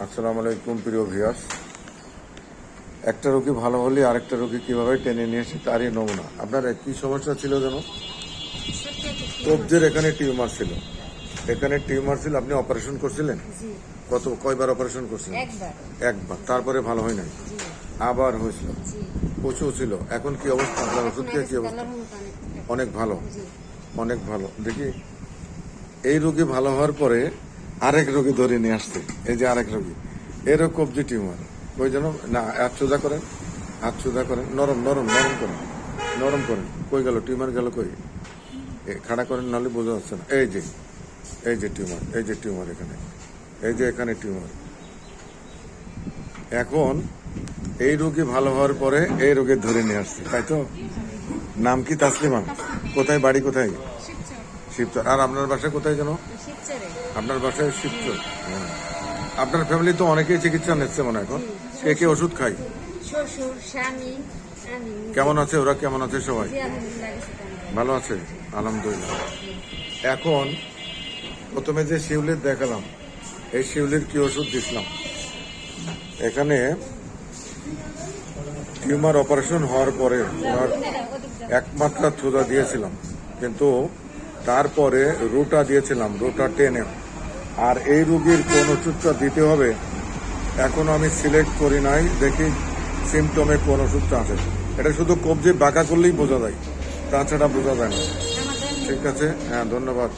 আসসালামু আলাইকুম প্রিয় ভিউয়ার্স। একটা রোগী ভালো হলে আরেকটা রোগী কিভাবে টেনে নিয়ে এসে তারই নমুনা। আপনার কি সমস্যা ছিল যেন? কবজের এখানে টিউমার ছিল, এখানে টিউমার ছিল। আপনি অপারেশন করছিলেন? কয়বার অপারেশন করছিলেন? একবার। তারপরে ভালো হয় নাই, আবার হয়েছিল, প্রচুর ছিল। এখন কি অবস্থা আপনার? ওষুধ খেয়ে কি অবস্থা? অনেক ভালো, অনেক ভালো। দেখি এই রোগী ভালো হওয়ার পরে আরেক রোগী ধরে নিয়ে আসছে। এই যে আরেক রোগী, এরও কবজি টিউমার। ওই জন্য না, হাত সোজা করেন, হাত সোজা করেন, নরম নরম নরম করেন, নরম করেন। কই গেল টিউমার? গেল কই? খাড়া করেন, নাহলে বোঝা যাচ্ছে না। এই যে, এই যে টিউমার, এই যে টিউমার এখানে, এই যে এখানে টিউমার। এখন এই রোগী ভালো হওয়ার পরে এই রোগী ধরে নিয়ে আসছে, তাই তো? নাম কি? তাসলিমা। কোথায় বাড়ি? কোথায়? শিবচর। আর আপনার বাসা কোথায় যেন? আপনার বাসায় শিবচর। হ্যাঁ। আপনার ফ্যামিলি তো অনেকেই চিকিৎসা নিচ্ছে মনে হয় এখন। কে কে ওষুধ খাই? শ্বশুর, স্বামী, আমি। কেমন আছে ওরা? কেমন আছে সবাই? জি, আলহামদুলিল্লাহ। ভালো আছে, আলহামদুলিল্লাহ। এখন প্রথমে যে শিউলির দেখালাম, এই শিউলির কি ওষুধ দিছিলাম? এখানে টিউমার অপারেশন হওয়ার পরে ওনার একমাত্রা থুদা দিয়েছিলাম, কিন্তু তারপরে রুটা দিয়েছিলাম, রুটা 10M। আর এই রোগীর কোন ওষুধটা দিতে হবে এখনো আমি সিলেক্ট করি নাই। দেখি সিমটমে কোন ওষুধটা আছে। এটা শুধু কবজি বাঁকা করলেই বোঝা যায়, তাছাড়া বোঝা যায় না। ঠিক আছে, হ্যাঁ, ধন্যবাদ।